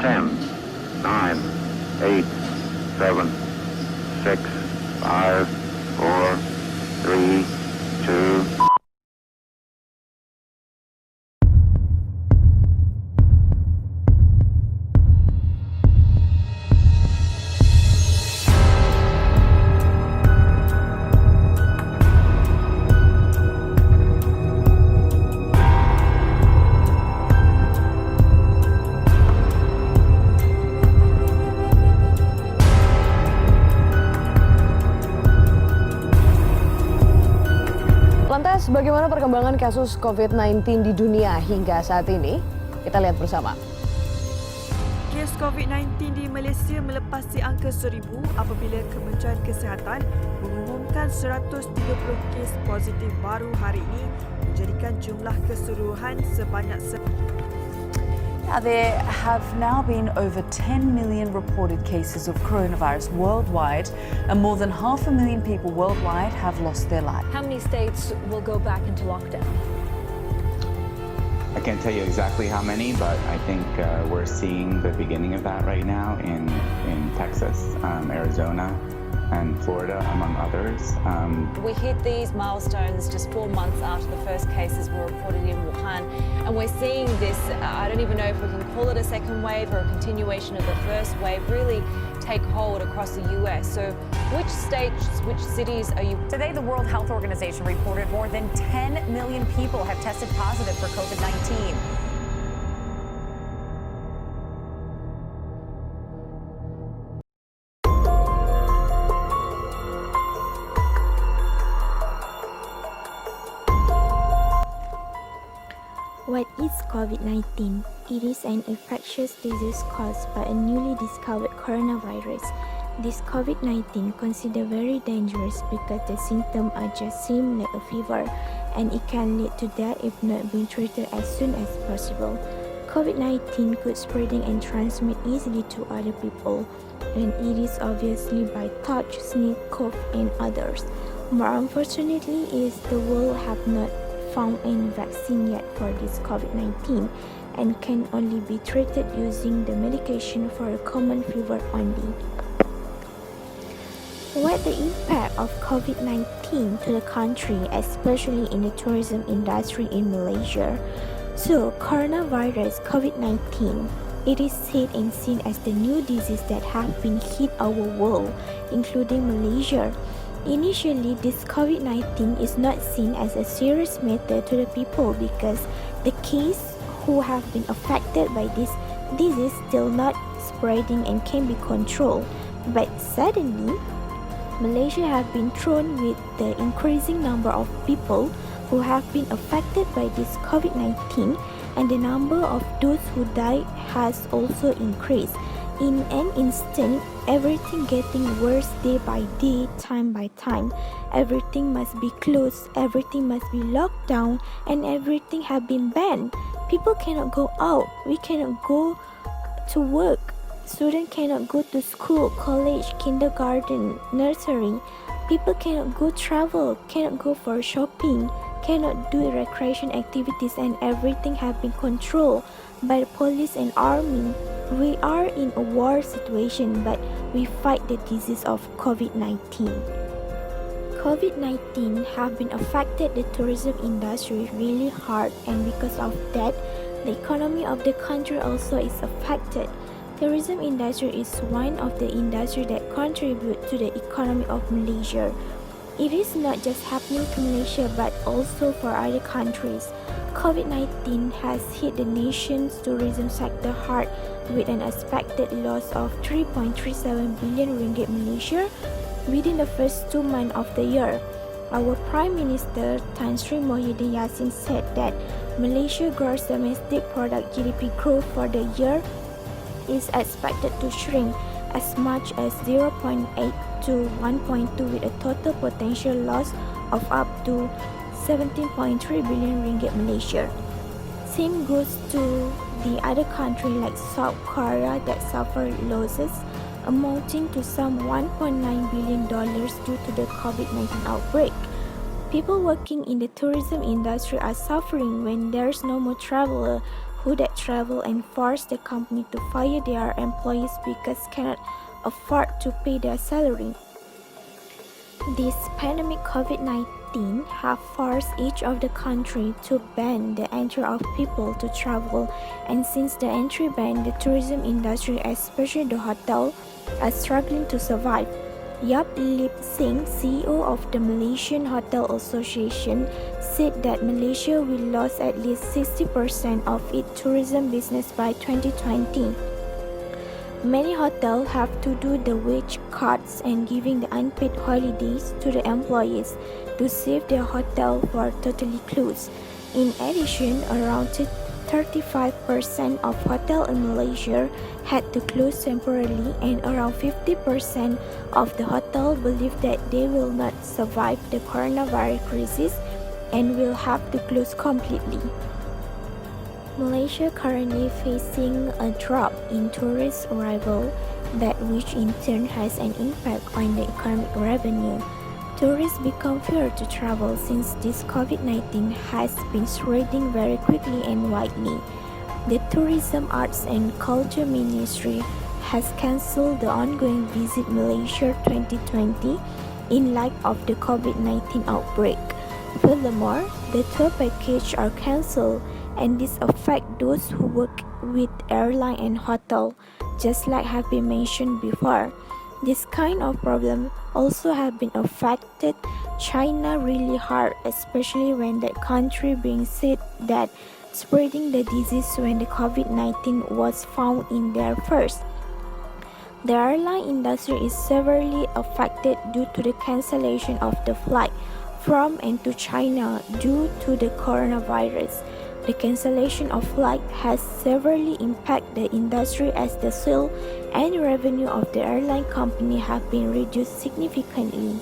10, 9, 8, 7, 6, 5, 4, 3, 2. Lantas, bagaimana perkembangan kasus COVID-19 di dunia hingga saat ini? Kita lihat bersama. Kes COVID-19 di Malaysia melepasi angka 1,000 apabila Kementerian Kesihatan mengumumkan 130 kes positif baru hari ini, menjadikan jumlah keseluruhan sebanyak Now, there have now been over 10 million reported cases of coronavirus worldwide, and more than 500,000 people worldwide have lost their lives. How many states will go back into lockdown? I can't tell you exactly how many, but I think we're seeing the beginning of that right now in Texas, Arizona, and Florida, among others. We hit these milestones just 4 months after the first cases were reported in Wuhan, and we're seeing this, I don't even know if we can call it a second wave or a continuation of the first wave, really take hold across the US. So which states, which cities are you? Today, the World Health Organization reported more than 10 million people have tested positive for COVID-19. What is COVID-19? It is an infectious disease caused by a newly discovered coronavirus. This COVID-19 considered very dangerous because the symptoms are just seem like a fever, and it can lead to death if not being treated as soon as possible. COVID-19 could spreading and transmit easily to other people, and it is obviously by touch, sneeze, cough, and others. More unfortunately is the world have not found any vaccine yet for this COVID-19 and can only be treated using the medication for a common fever only. What the impact of COVID-19 to the country, especially in the tourism industry in Malaysia? So, coronavirus COVID-19, it is said and seen as the new disease that have been hit our world, including Malaysia. Initially, this COVID-19 is not seen as a serious matter to the people because the case who have been affected by this disease still not spreading and can be controlled. But suddenly, Malaysia have been thrown with the increasing number of people who have been affected by this COVID-19, and the number of those who died has also increased. In an instant, everything getting worse day by day, time by time. Everything must be closed, everything must be locked down, and everything have been banned. People cannot go out, we cannot go to work. Students cannot go to school, college, kindergarten, nursery. People cannot go travel, cannot go for shopping, cannot do recreation activities, and everything have been controlled by the police and army. We are in a war situation, but we fight the disease of COVID-19. COVID-19 have been affected the tourism industry really hard, and because of that, the economy of the country also is affected. Tourism industry is one of the industry that contribute to the economy of Malaysia. It is not just happening to Malaysia but also for other countries. COVID-19 has hit the nation's tourism sector hard with an expected loss of 3.37 billion ringgit Malaysia within the first 2 months of the year. Our Prime Minister Tan Sri Muhyiddin Yassin said that Malaysia gross domestic product GDP growth for the year is expected to shrink as much as 0.8 to 1.2 with a total potential loss of up to 17.3 billion ringgit Malaysia. Same goes to the other country like South Korea that suffered losses amounting to some $1.9 billion due to the COVID-19 outbreak. People working in the tourism industry are suffering when there's no more traveler who that travel and force the company to fire their employees because cannot afford to pay their salary. This pandemic COVID-19 have forced each of the country to ban the entry of people to travel, and since the entry ban, the tourism industry, especially the hotel, are struggling to survive. Yap Lip Singh, CEO of the Malaysian Hotel Association, said that Malaysia will lose at least 60% of its tourism business by 2020. Many hotels have to do the wage cuts and giving the unpaid holidays to the employees to save their hotel for totally closed. In addition, around 35% of hotels in Malaysia had to close temporarily, and around 50% of the hotels believe that they will not survive the coronavirus crisis and will have to close completely. Malaysia currently facing a drop in tourist arrival, that which in turn has an impact on the economic revenue. Tourists become feared to travel since this COVID-19 has been spreading very quickly and widely. The Tourism, Arts and Culture Ministry has cancelled the ongoing Visit Malaysia 2020 in light of the COVID-19 outbreak. Furthermore, the tour packages are cancelled, and this affects those who work with airline and hotel, just like have been mentioned before. This kind of problem also have been affected China really hard, especially when that country being said that spreading the disease when the COVID-19 was found in there first. The airline industry is severely affected due to the cancellation of the flight from and to China due to the coronavirus. The cancellation of flight has severely impacted the industry as the sale and revenue of the airline company have been reduced significantly.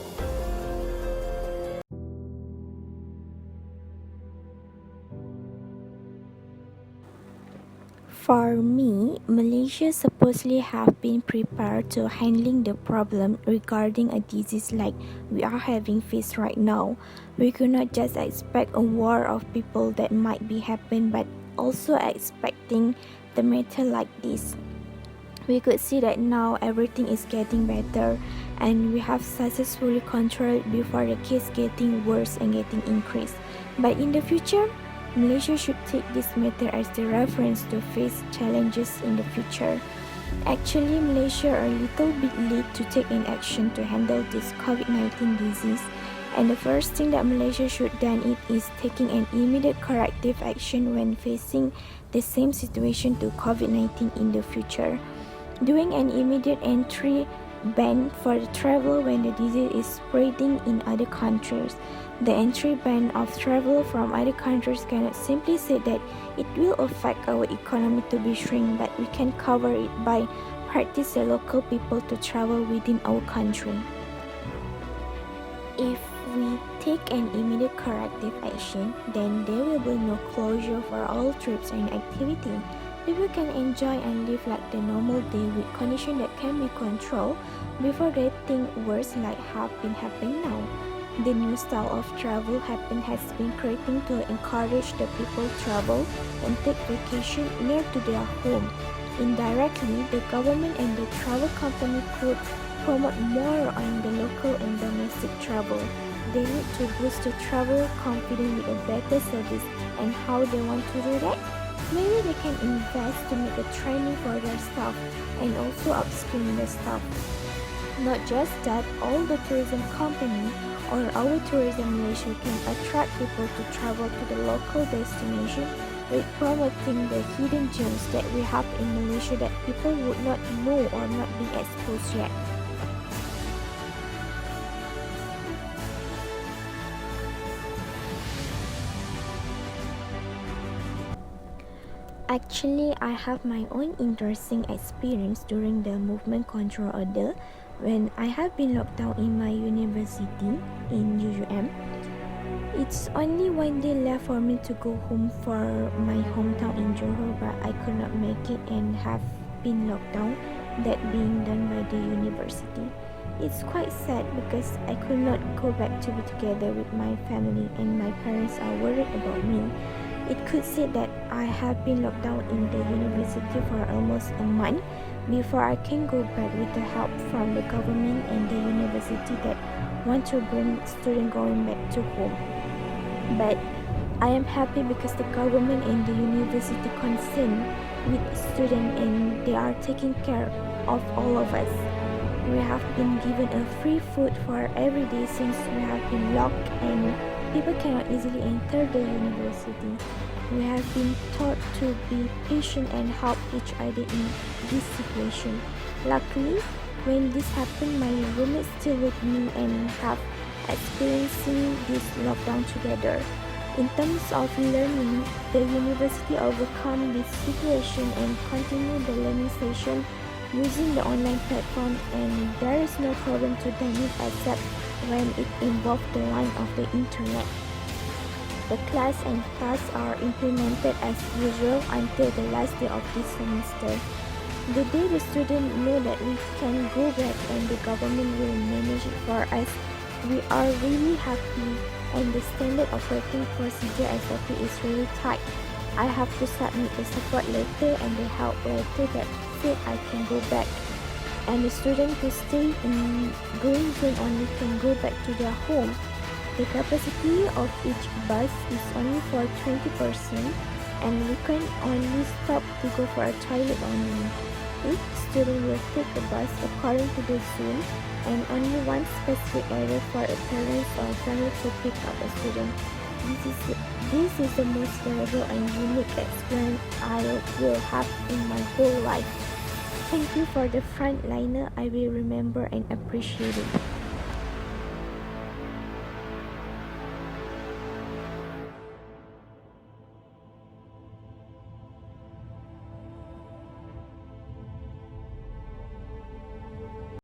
For me, Malaysia supposedly have been prepared to handling the problem regarding a disease like we are having faced right now. We could not just expect a war of people that might be happen, but also expecting the matter like this. We could see that now everything is getting better and we have successfully controlled before the case getting worse and getting increased. But in the future, Malaysia should take this matter as the reference to face challenges in the future. Actually, Malaysia are a little bit late to take an action to handle this COVID-19 disease, and the first thing that Malaysia should done is taking an immediate corrective action when facing the same situation to COVID-19 in the future. Doing an immediate entry ban for the travel when the disease is spreading in other countries. The entry ban of travel from other countries cannot simply say that it will affect our economy to be shrink, but we can cover it by practice the local people to travel within our country. If we take an immediate corrective action, then there will be no closure for all trips and activity. People can enjoy and live like the normal day with conditions that can be controlled before they think worse like have been happening now. The new style of travel has been creating to encourage the people travel and take vacation near to their home. Indirectly, the government and the travel company could promote more on the local and domestic travel. They need to boost the travel confidence with a better service, and how they want to do that? Maybe they can invest to make a training for their staff and also upskilling the staff. Not just that, all the tourism company or our tourism Malaysia can attract people to travel to the local destination with promoting the hidden gems that we have in Malaysia that people would not know or not be exposed yet. Actually, I have my own interesting experience during the movement control order when I have been locked down in my university in UUM. It's only one day left for me to go home for my hometown in Johor, but I could not make it and have been locked down, that being done by the university. It's quite sad because I could not go back to be together with my family and my parents are worried about me. It could say that I have been locked down in the university for almost a month before I can go back with the help from the government and the university that want to bring students going back to home. But I am happy because the government and the university concerned with students and they are taking care of all of us. We have been given a free food for every day since we have been locked and people cannot easily enter the university. We have been taught to be patient and help each other in this situation. Luckily, when this happened, my roommates still with me and have experiencing this lockdown together. In terms of learning, the university overcome this situation and continue the learning session using the online platform, and there is no problem to download except when it involves the line of the internet. The class and tasks are implemented as usual until the last day of this semester. The day the students know that we can go back and the government will manage it for us, we are really happy, and the standard operating procedure SOP is really tight. I have to submit the support letter and the help letter that said I can go back. And the students who stay in green zone only can go back to their home. The capacity of each bus is only for 20% and we can only stop to go for a toilet only. Each student will take the bus according to the zone and only one specific area for a parent or family to pick up a student. This is the most valuable and unique experience I will have in my whole life. Thank you for the frontliner. I will remember and appreciate it.